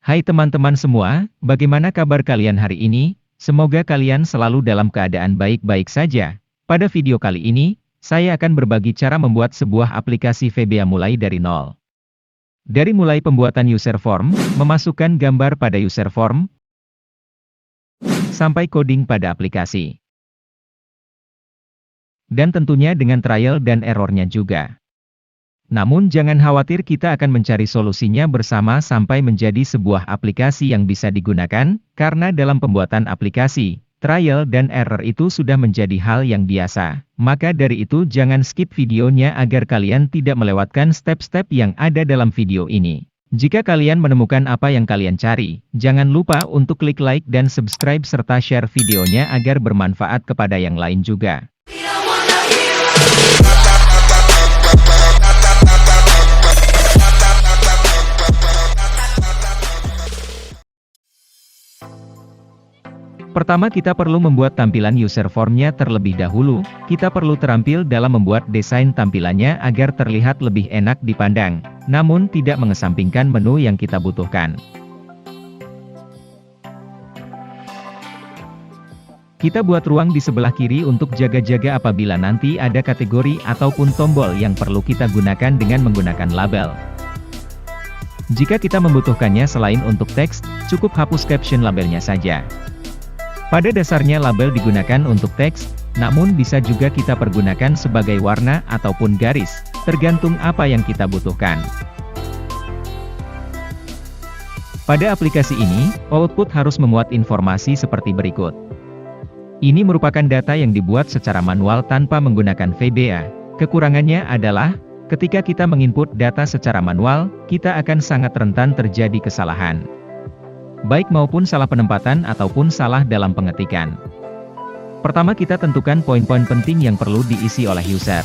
Hai teman-teman semua, bagaimana kabar kalian hari ini? Semoga kalian selalu dalam keadaan baik-baik saja. Pada video kali ini, saya akan berbagi cara membuat sebuah aplikasi VBA mulai dari nol. Dari mulai pembuatan user form, memasukkan gambar pada user form, sampai coding pada aplikasi. Dan tentunya dengan trial dan errornya juga. Namun jangan khawatir, kita akan mencari solusinya bersama sampai menjadi sebuah aplikasi yang bisa digunakan, karena dalam pembuatan aplikasi, trial dan error itu sudah menjadi hal yang biasa. Maka dari itu jangan skip videonya agar kalian tidak melewatkan step-step yang ada dalam video ini. Jika kalian menemukan apa yang kalian cari, jangan lupa untuk klik like dan subscribe serta share videonya agar bermanfaat kepada yang lain juga. Pertama kita perlu membuat tampilan user formnya terlebih dahulu. Kita perlu terampil dalam membuat desain tampilannya agar terlihat lebih enak dipandang, namun tidak mengesampingkan menu yang kita butuhkan. Kita buat ruang di sebelah kiri untuk jaga-jaga apabila nanti ada kategori ataupun tombol yang perlu kita gunakan dengan menggunakan label. Jika kita membutuhkannya selain untuk teks, cukup hapus caption labelnya saja. Pada dasarnya label digunakan untuk teks, namun bisa juga kita pergunakan sebagai warna ataupun garis, tergantung apa yang kita butuhkan. Pada aplikasi ini, output harus memuat informasi seperti berikut. Ini merupakan data yang dibuat secara manual tanpa menggunakan VBA. Kekurangannya adalah, ketika kita menginput data secara manual, kita akan sangat rentan terjadi kesalahan. Baik maupun salah penempatan ataupun salah dalam pengetikan. Pertama kita tentukan poin-poin penting yang perlu diisi oleh user.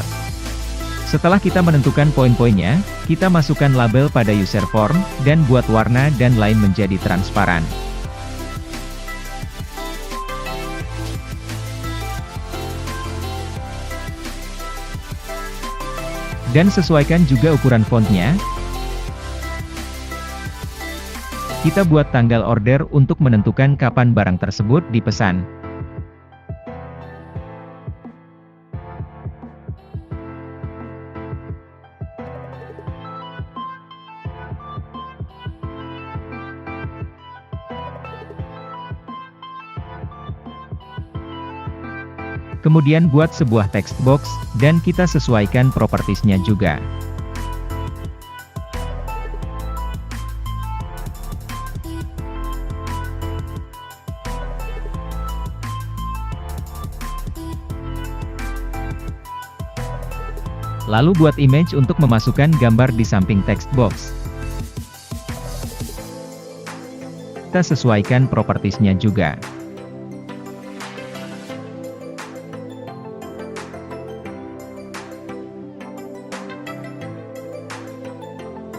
Setelah kita menentukan poin-poinnya, kita masukkan label pada user form, dan buat warna dan lain menjadi transparan. Dan sesuaikan juga ukuran fontnya. Kita buat tanggal order untuk menentukan kapan barang tersebut dipesan. Kemudian buat sebuah text box, dan kita sesuaikan propertiesnya juga. Lalu buat image untuk memasukkan gambar di samping text box. Kita sesuaikan propertiesnya juga.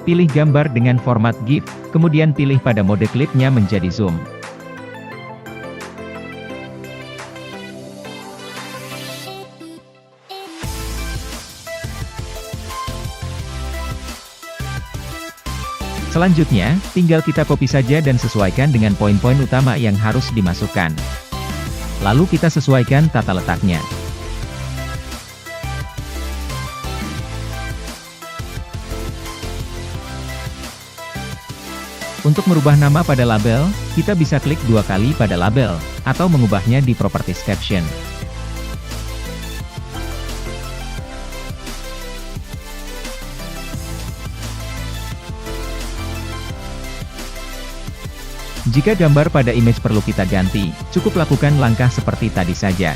Pilih gambar dengan format GIF, kemudian pilih pada mode klipnya menjadi zoom. Selanjutnya, tinggal kita copy saja dan sesuaikan dengan poin-poin utama yang harus dimasukkan. Lalu kita sesuaikan tata letaknya. Untuk merubah nama pada label, kita bisa klik 2 kali pada label, atau mengubahnya di properties caption. Jika gambar pada image perlu kita ganti, cukup lakukan langkah seperti tadi saja.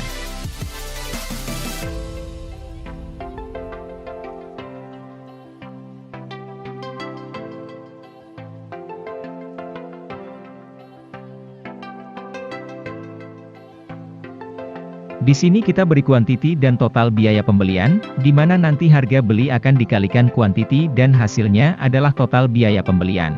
Di sini kita beri kuantiti dan total biaya pembelian, di mana nanti harga beli akan dikalikan kuantiti dan hasilnya adalah total biaya pembelian.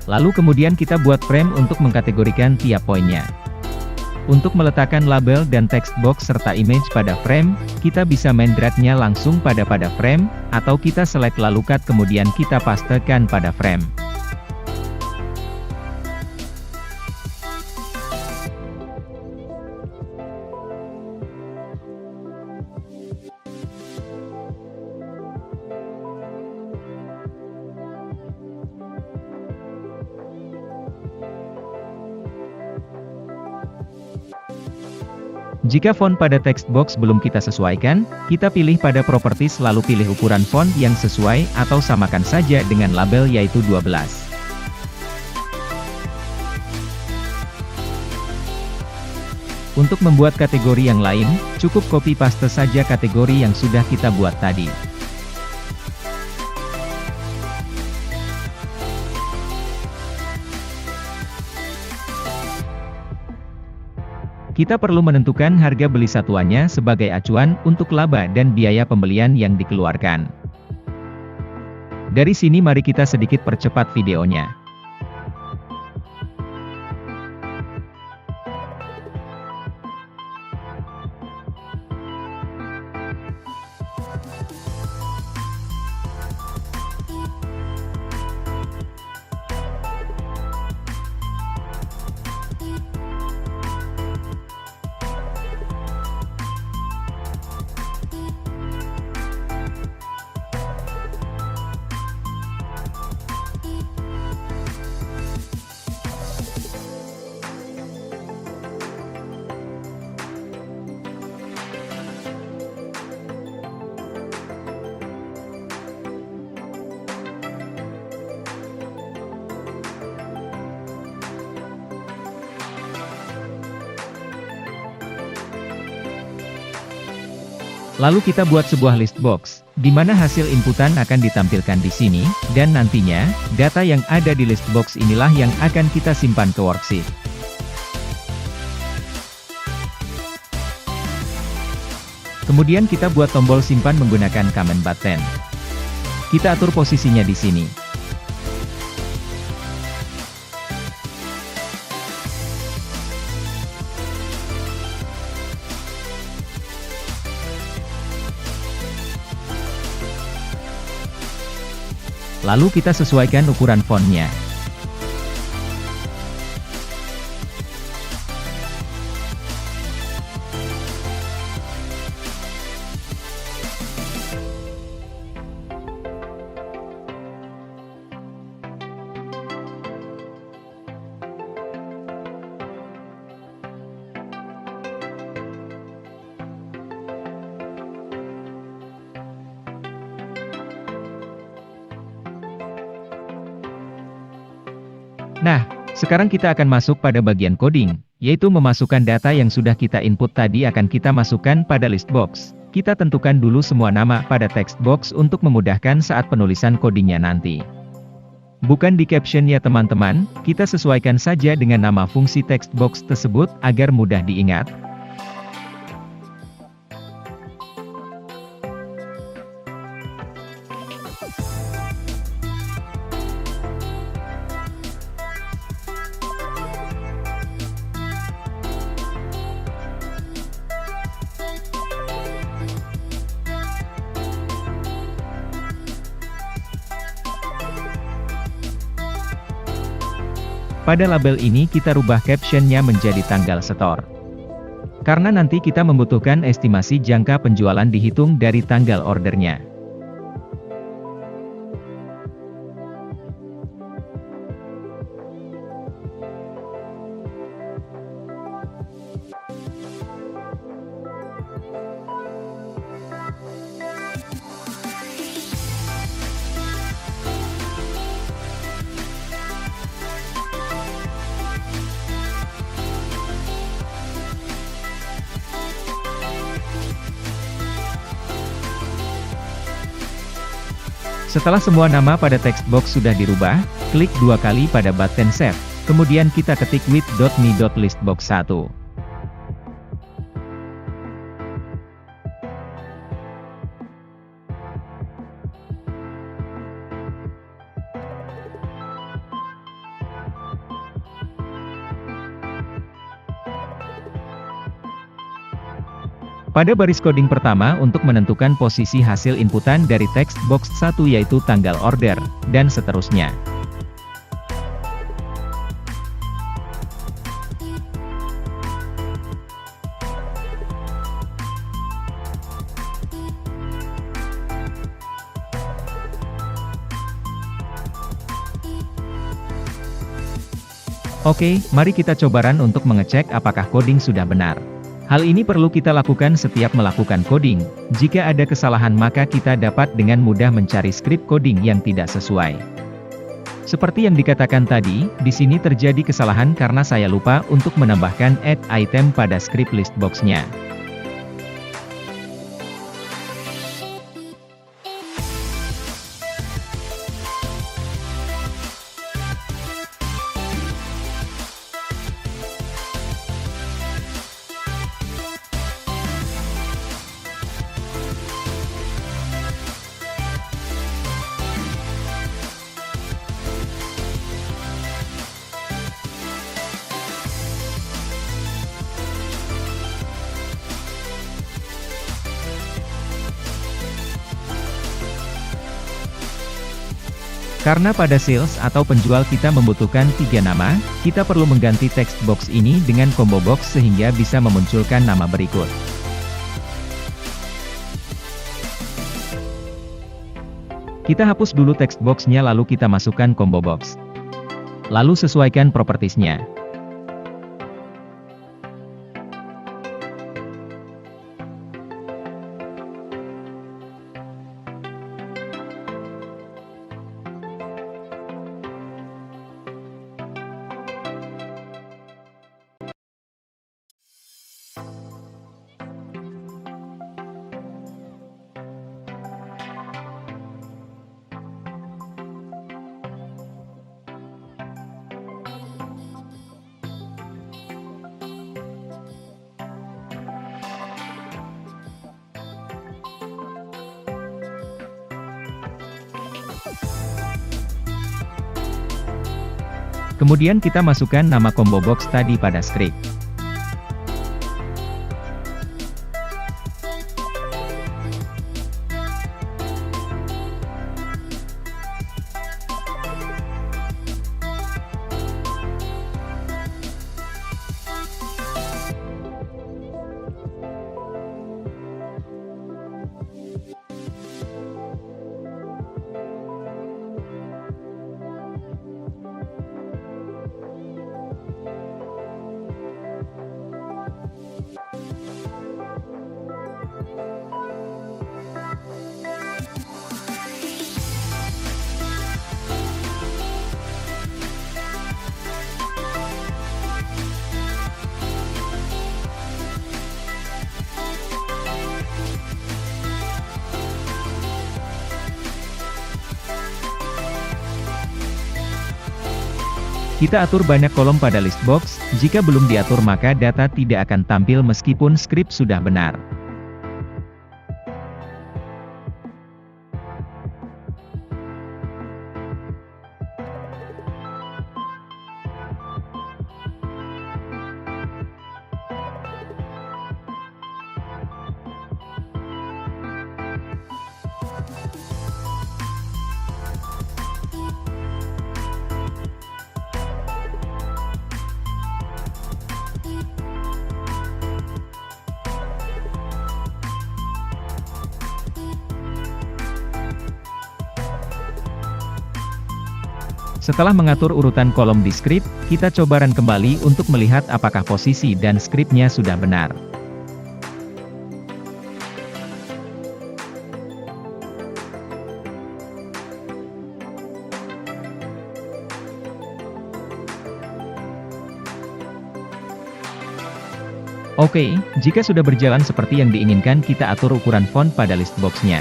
Lalu kemudian kita buat frame untuk mengkategorikan tiap poinnya. Untuk meletakkan label dan text box serta image pada frame, kita bisa main drag-nya langsung pada frame, atau kita select lalu cut kemudian kita pastekan pada frame. Jika font pada text box belum kita sesuaikan, kita pilih pada properties lalu pilih ukuran font yang sesuai atau samakan saja dengan label yaitu 12. Untuk membuat kategori yang lain, cukup copy paste saja kategori yang sudah kita buat tadi. Kita perlu menentukan harga beli satuannya sebagai acuan untuk laba dan biaya pembelian yang dikeluarkan. Dari sini mari kita sedikit percepat videonya. Lalu kita buat sebuah list box, di mana hasil inputan akan ditampilkan di sini, dan nantinya, data yang ada di list box inilah yang akan kita simpan ke worksheet. Kemudian kita buat tombol simpan menggunakan command button. Kita atur posisinya di sini. Lalu kita sesuaikan ukuran fontnya. Nah, sekarang kita akan masuk pada bagian coding, yaitu memasukkan data yang sudah kita input tadi akan kita masukkan pada list box. Kita tentukan dulu semua nama pada text box untuk memudahkan saat penulisan codingnya nanti. Bukan di caption ya teman-teman, kita sesuaikan saja dengan nama fungsi text box tersebut agar mudah diingat. Pada label ini kita rubah captionnya menjadi tanggal setor. Karena nanti kita membutuhkan estimasi jangka penjualan dihitung dari tanggal ordernya. Setelah semua nama pada text box sudah dirubah, klik dua kali pada button Save. Kemudian kita ketik with.me.listbox1. Pada baris coding pertama untuk menentukan posisi hasil inputan dari text box 1 yaitu tanggal order, dan seterusnya. Oke, mari kita coba run untuk mengecek apakah coding sudah benar. Hal ini perlu kita lakukan setiap melakukan coding. Jika ada kesalahan maka kita dapat dengan mudah mencari script coding yang tidak sesuai. Seperti yang dikatakan tadi, di sini terjadi kesalahan karena saya lupa untuk menambahkan add item pada script list box-nya. Karena pada sales atau penjual kita membutuhkan 3 nama, kita perlu mengganti text box ini dengan combo box sehingga bisa memunculkan nama berikut. Kita hapus dulu text box-nya lalu kita masukkan combo box. Lalu sesuaikan propertiesnya. Kemudian kita masukkan nama combo box tadi pada script. Kita atur banyak kolom pada list box, jika belum diatur maka data tidak akan tampil meskipun script sudah benar. Setelah mengatur urutan kolom di script, kita coba run kembali untuk melihat apakah posisi dan scriptnya sudah benar. Oke, jika sudah berjalan seperti yang diinginkan kita atur ukuran font pada list box-nya.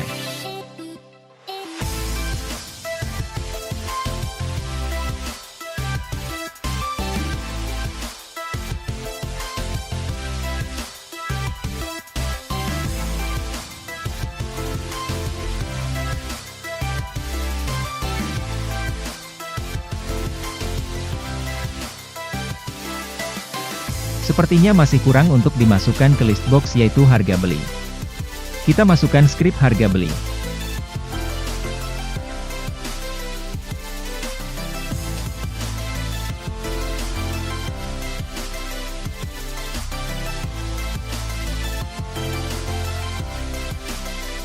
Sepertinya masih kurang untuk dimasukkan ke list box yaitu harga beli. Kita masukkan skrip harga beli.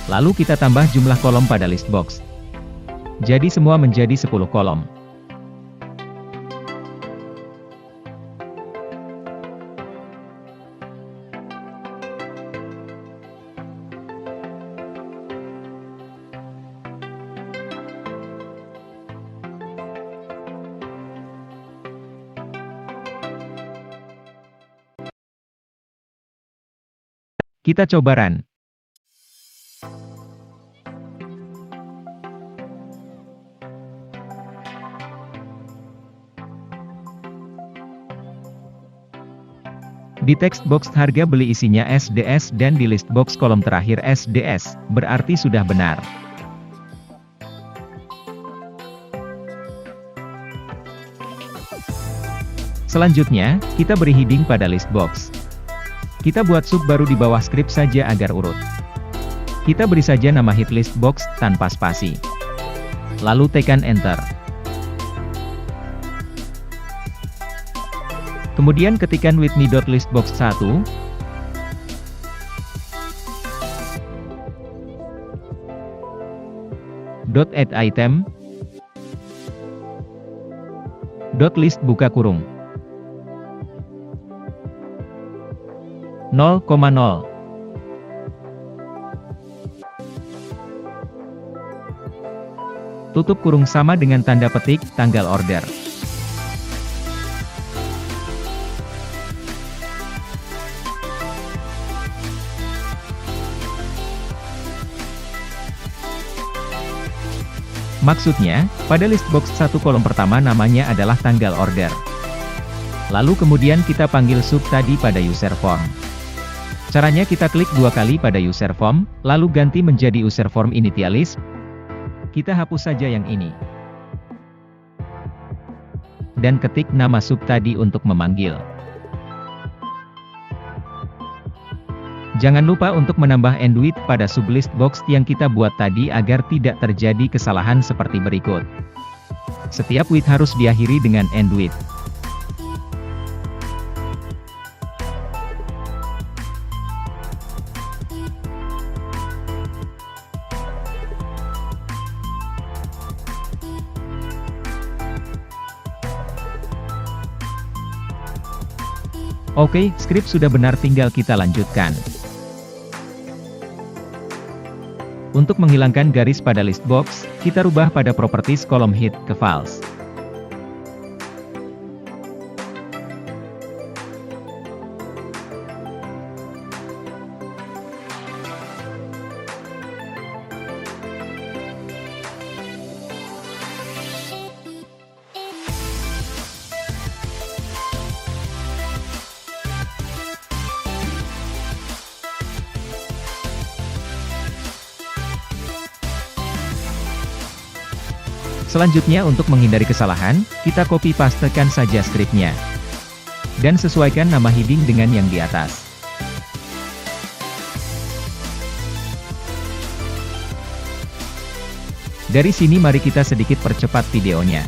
Lalu kita tambah jumlah kolom pada list box. Jadi semua menjadi 10 kolom. Kita coba run. Di text box harga beli isinya SDS dan di list box kolom terakhir SDS, berarti sudah benar. Selanjutnya, kita beri heading pada list box. Kita buat sub baru di bawah skrip saja agar urut. Kita beri saja nama hit list box, tanpa spasi. Lalu tekan enter. Kemudian ketikkan whitney.listbox1, .add item, .list buka kurung, 0,0. Tutup kurung sama dengan tanda petik, tanggal order. Maksudnya, pada list box 1 kolom pertama namanya adalah tanggal order. Lalu kemudian kita panggil sub tadi pada user form. Caranya kita klik 2 kali pada user form, lalu ganti menjadi user form initialis. Kita hapus saja yang ini. Dan ketik nama sub tadi untuk memanggil. Jangan lupa untuk menambah end with pada sublist box yang kita buat tadi agar tidak terjadi kesalahan seperti berikut. Setiap with harus diakhiri dengan end with. Oke, skrip sudah benar, tinggal kita lanjutkan. Untuk menghilangkan garis pada list box, kita rubah pada properties kolom hit ke false. Selanjutnya untuk menghindari kesalahan, kita copy pastekan saja skripnya. Dan sesuaikan nama heading dengan yang di atas. Dari sini mari kita sedikit percepat videonya.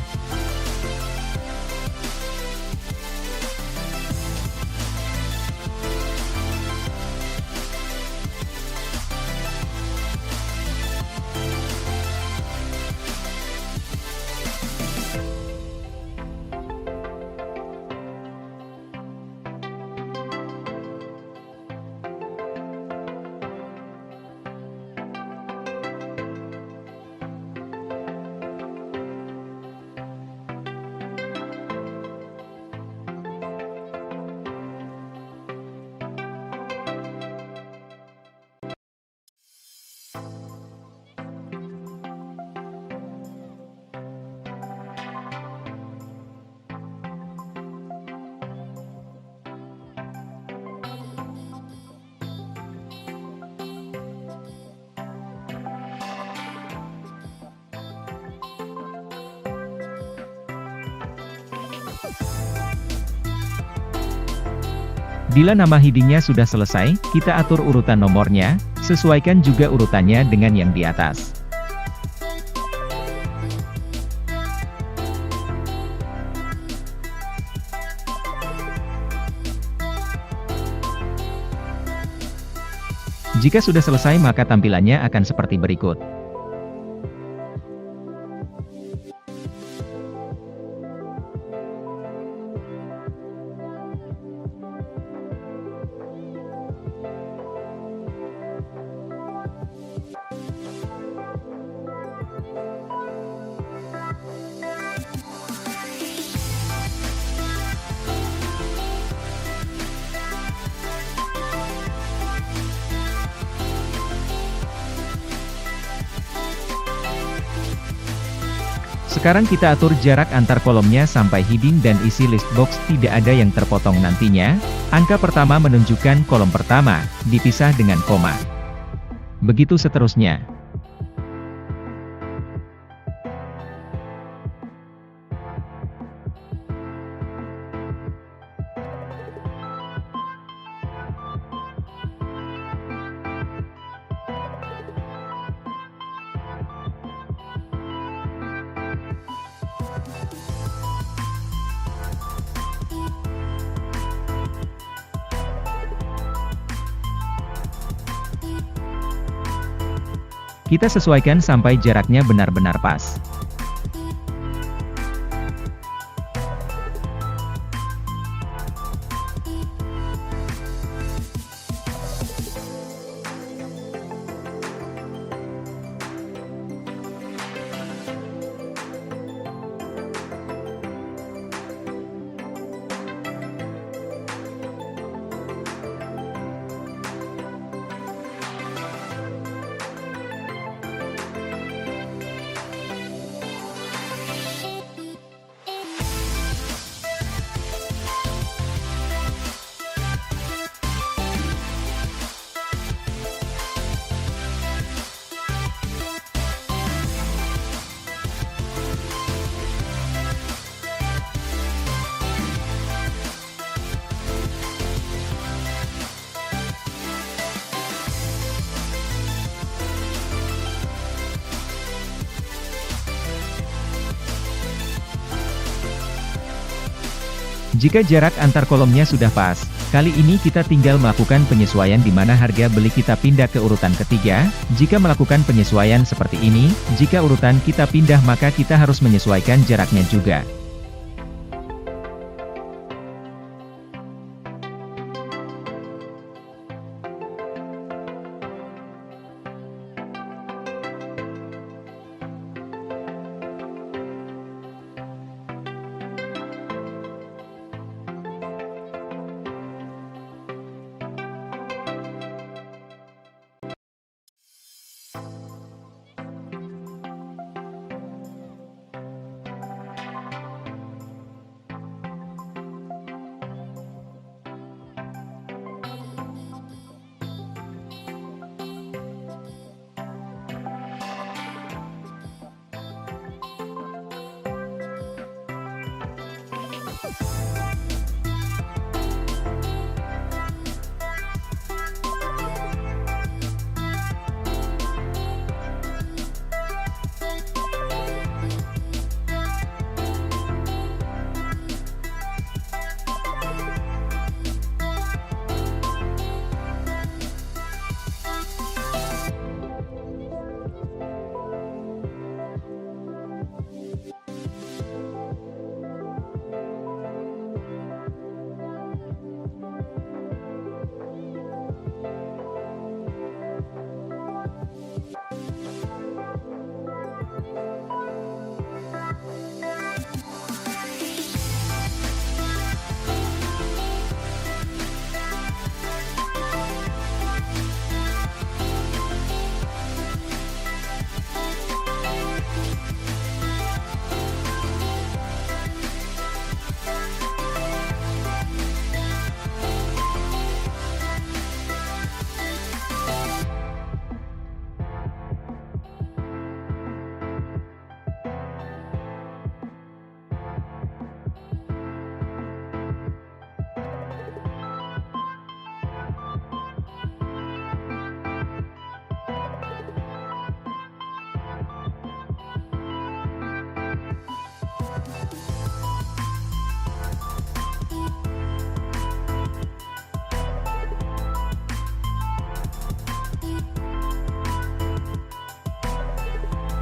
Bila nama headingnya sudah selesai, kita atur urutan nomornya, sesuaikan juga urutannya dengan yang di atas. Jika sudah selesai maka tampilannya akan seperti berikut. Sekarang kita atur jarak antar kolomnya sampai heading dan isi list box tidak ada yang terpotong nantinya. Angka pertama menunjukkan kolom pertama, dipisah dengan koma. Begitu seterusnya. Kita sesuaikan sampai jaraknya benar-benar pas. Jika jarak antar kolomnya sudah pas, kali ini kita tinggal melakukan penyesuaian di mana harga beli kita pindah ke urutan ketiga. Jika melakukan penyesuaian seperti ini, jika urutan kita pindah maka kita harus menyesuaikan jaraknya juga.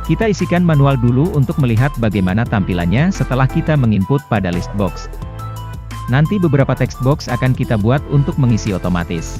Kita isikan manual dulu untuk melihat bagaimana tampilannya setelah kita menginput pada list box. Nanti beberapa text box akan kita buat untuk mengisi otomatis.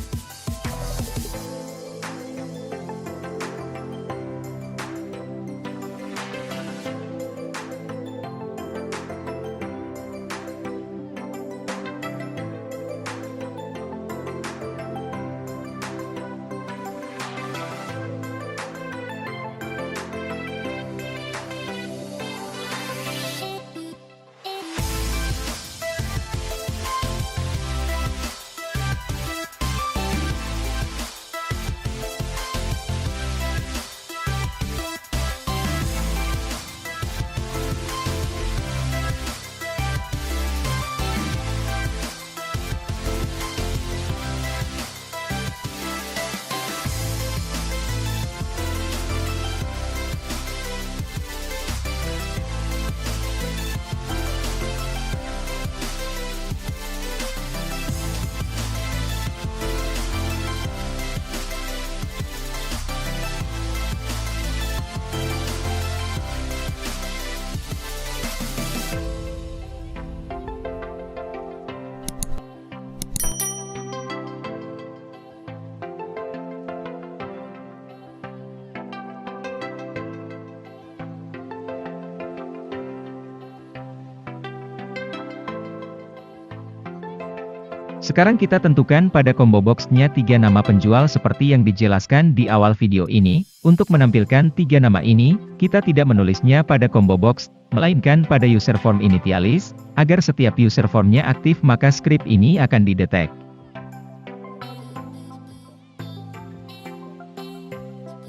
Sekarang kita tentukan pada combo box-nya 3 nama penjual seperti yang dijelaskan di awal video ini. Untuk menampilkan 3 nama ini, kita tidak menulisnya pada combo box, melainkan pada user form initialis. Agar setiap user formnya aktif maka script ini akan didetek.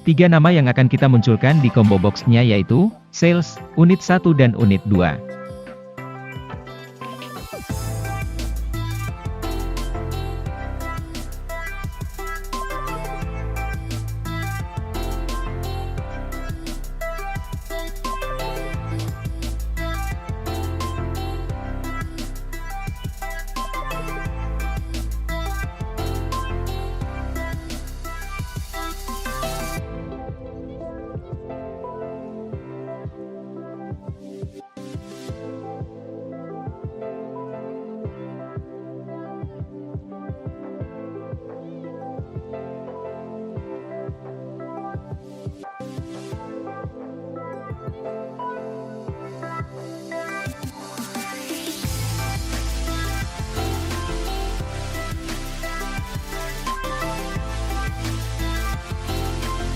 Tiga nama yang akan kita munculkan di combo box-nya yaitu, sales, unit 1 dan unit 2.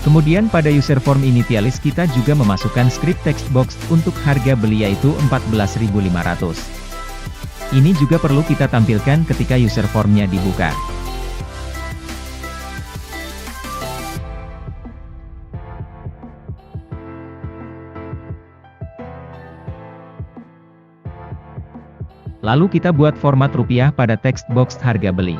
Kemudian pada user form initialis kita juga memasukkan script text box untuk harga beli yaitu 14.500. Ini juga perlu kita tampilkan ketika user formnya dibuka. Lalu kita buat format rupiah pada text box harga beli.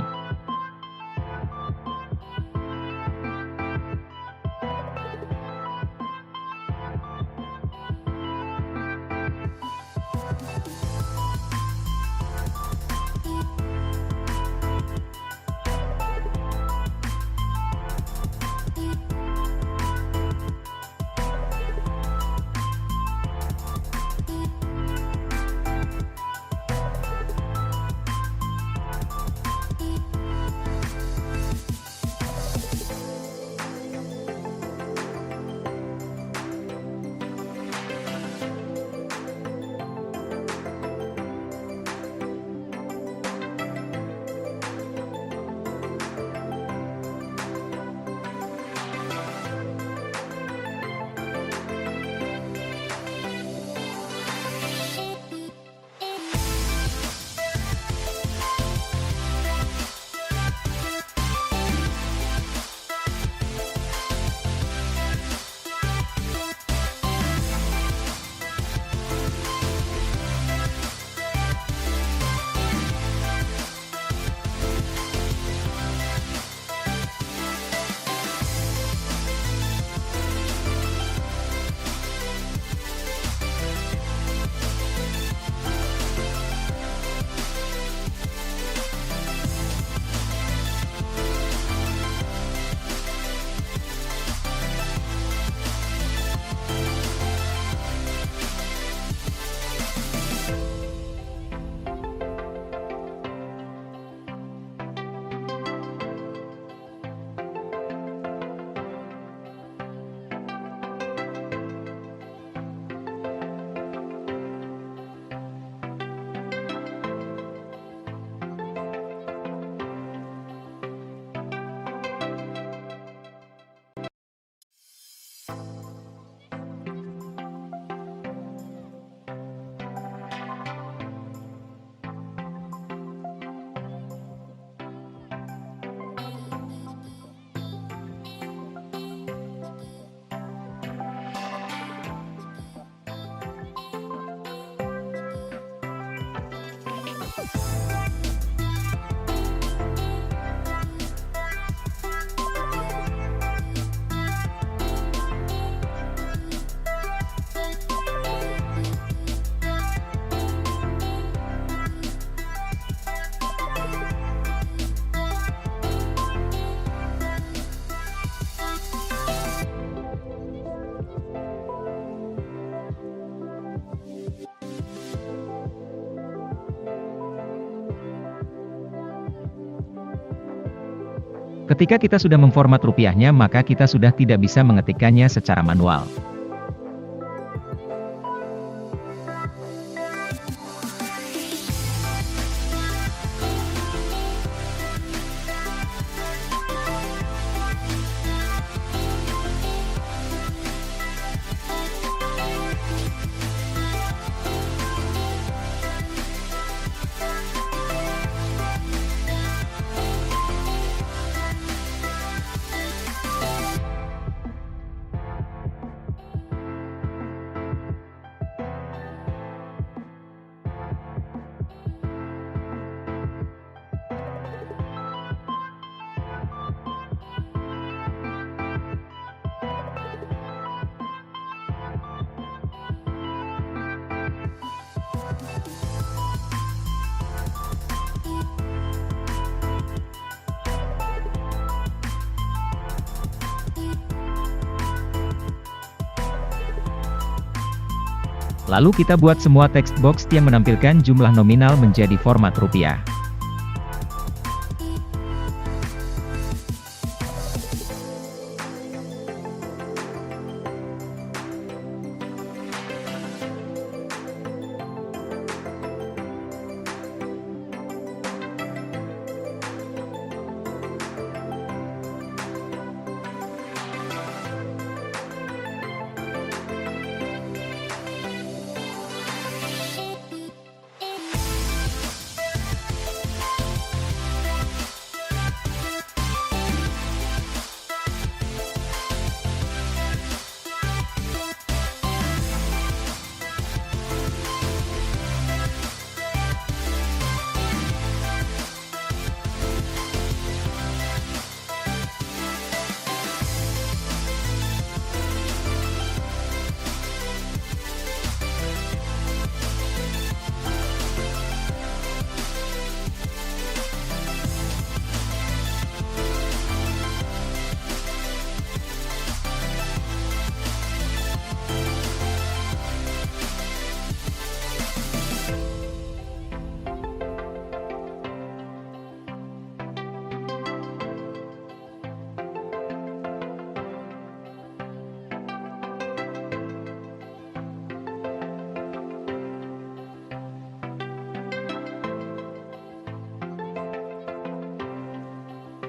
Ketika kita sudah memformat rupiahnya, maka kita sudah tidak bisa mengetikkannya secara manual. Lalu kita buat semua text box yang menampilkan jumlah nominal menjadi format rupiah.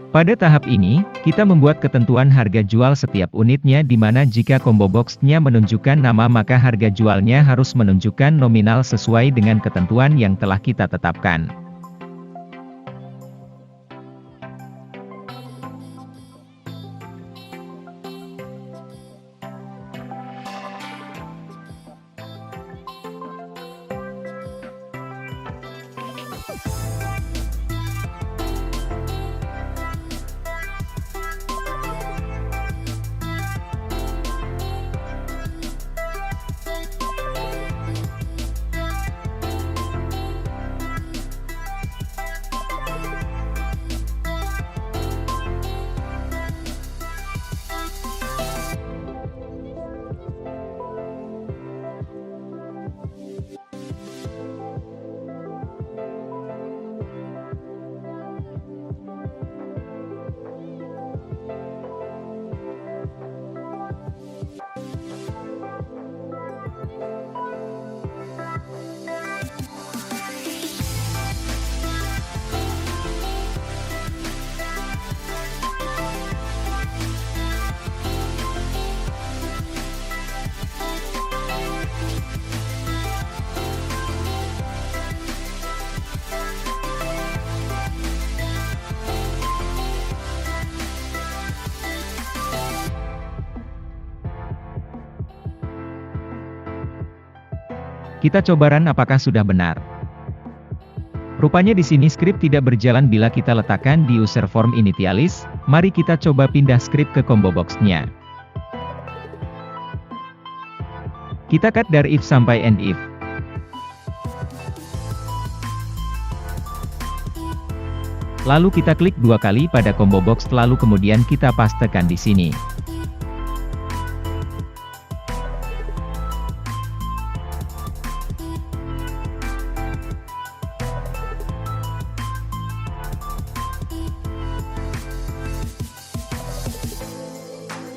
Pada tahap ini, kita membuat ketentuan harga jual setiap unitnya, di mana jika combo box-nya menunjukkan nama maka harga jualnya harus menunjukkan nominal sesuai dengan ketentuan yang telah kita tetapkan. Kita coba run apakah sudah benar. Rupanya di sini script tidak berjalan bila kita letakkan di user form initialis. Mari kita coba pindah script ke combo box-nya. Kita cut dari if sampai end if. Lalu kita klik dua kali pada combo box, lalu kemudian kita pastekan di sini.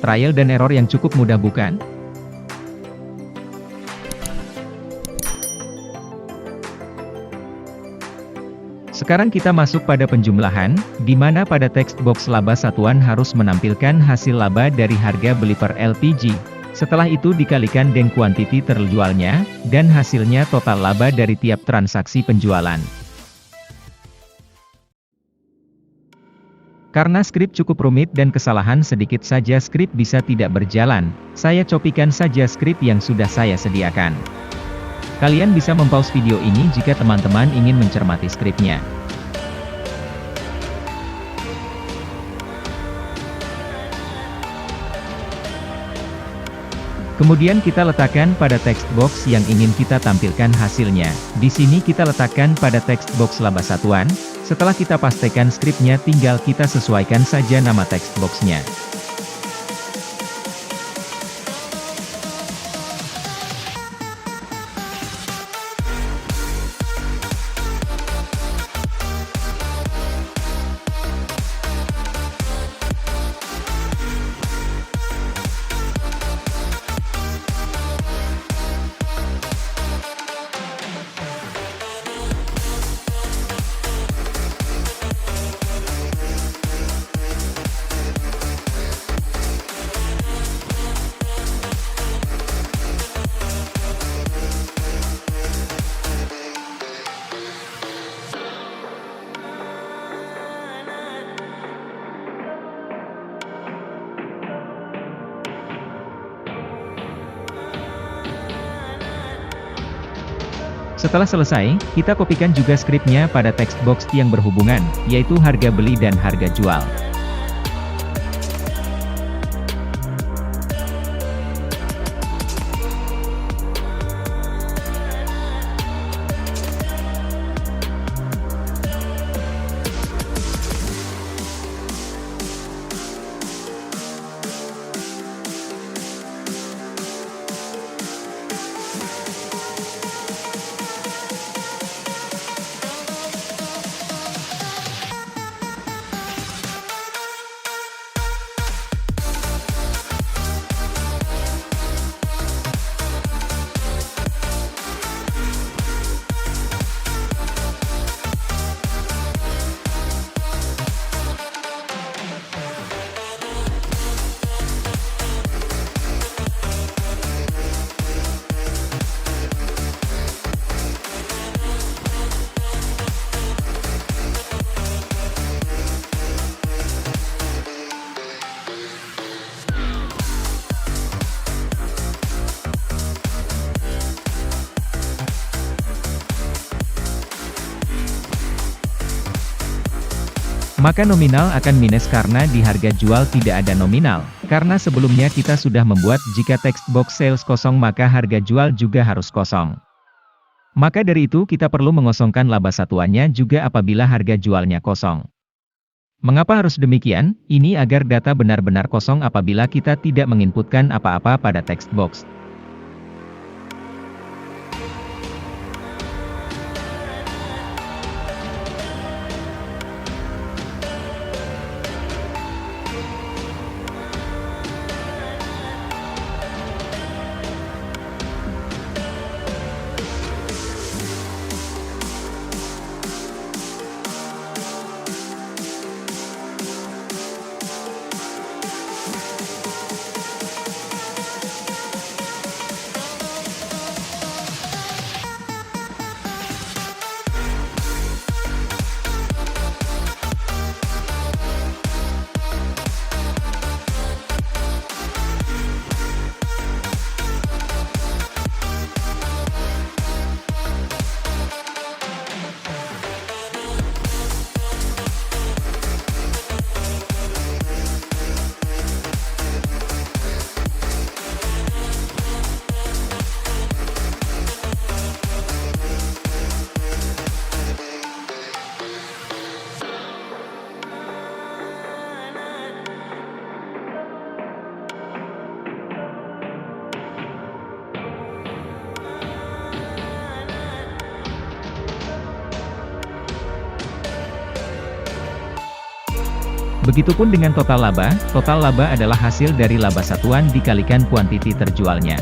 Trial dan error yang cukup mudah bukan? Sekarang kita masuk pada penjumlahan, di mana pada text box laba satuan harus menampilkan hasil laba dari harga beli per LPG. Setelah itu dikalikan dengan kuantiti terjualnya, dan hasilnya total laba dari tiap transaksi penjualan. Karena skrip cukup rumit dan kesalahan sedikit saja skrip bisa tidak berjalan, saya copikan saja skrip yang sudah saya sediakan. Kalian bisa mempause video ini jika teman-teman ingin mencermati skripnya. Kemudian kita letakkan pada text box yang ingin kita tampilkan hasilnya. Di sini kita letakkan pada text box laba satuan. Setelah kita pastikan skripnya, tinggal kita sesuaikan saja nama text boxnya. Setelah selesai, kita kopikan juga skripnya pada text box yang berhubungan, yaitu harga beli dan harga jual. Maka nominal akan minus karena di harga jual tidak ada nominal. Karena sebelumnya kita sudah membuat jika text box sales kosong maka harga jual juga harus kosong. Maka dari itu kita perlu mengosongkan laba satuannya juga apabila harga jualnya kosong. Mengapa harus demikian? Ini agar data benar-benar kosong apabila kita tidak menginputkan apa-apa pada text box. Begitupun dengan total laba adalah hasil dari laba satuan dikalikan kuantiti terjualnya.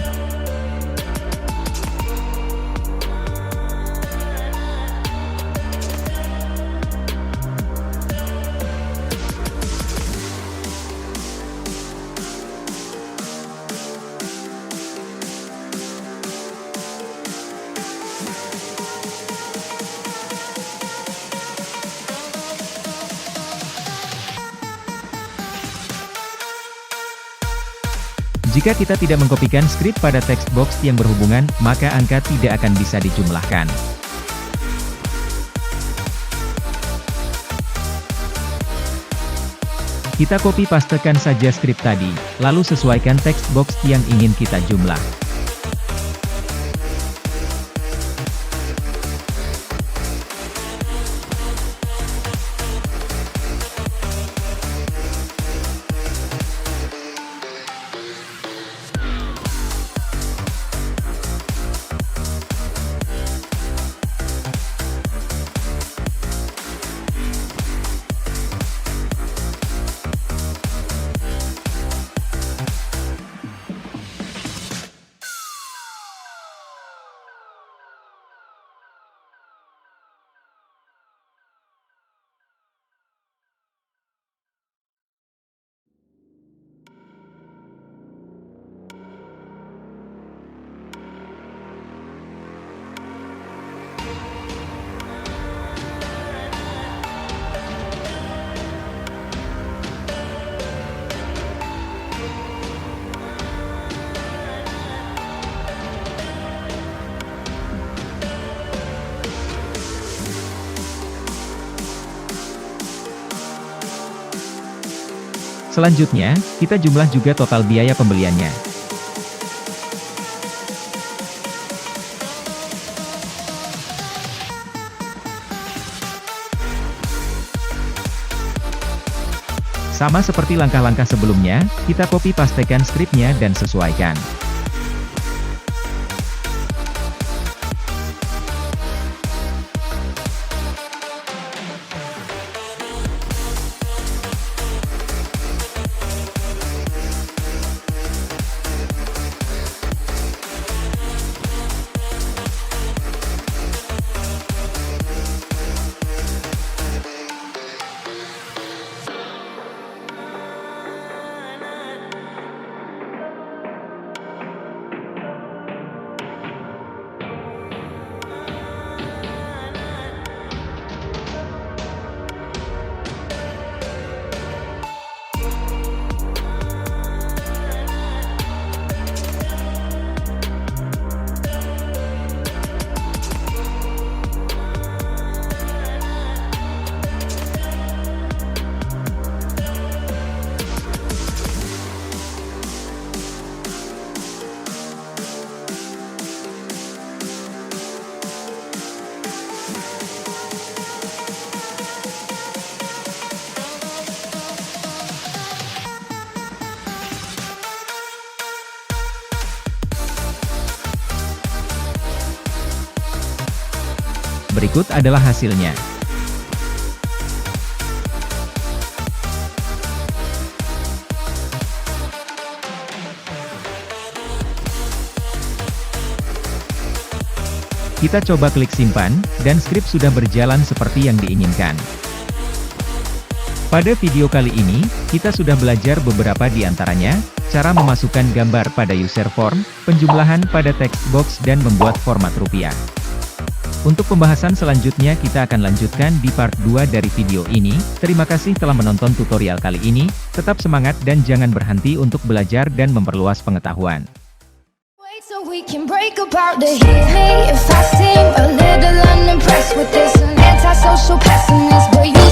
Jika kita tidak mengkopikan skrip pada text box yang berhubungan, maka angka tidak akan bisa dijumlahkan. Kita copy pastekan saja skrip tadi, lalu sesuaikan text box yang ingin kita jumlah. Selanjutnya, kita jumlah juga total biaya pembeliannya. Sama seperti langkah-langkah sebelumnya, kita copy pastekan skripnya dan sesuaikan. Berikut adalah hasilnya. Kita coba klik simpan, dan skrip sudah berjalan seperti yang diinginkan. Pada video kali ini, kita sudah belajar beberapa di antaranya, cara memasukkan gambar pada user form, penjumlahan pada text box dan membuat format rupiah. Untuk pembahasan selanjutnya kita akan lanjutkan di part 2 dari video ini. Terima kasih telah menonton tutorial kali ini, tetap semangat dan jangan berhenti untuk belajar dan memperluas pengetahuan. So we can break apart the hit me if I seem a little unimpressed with this, an antisocial pessimist, but you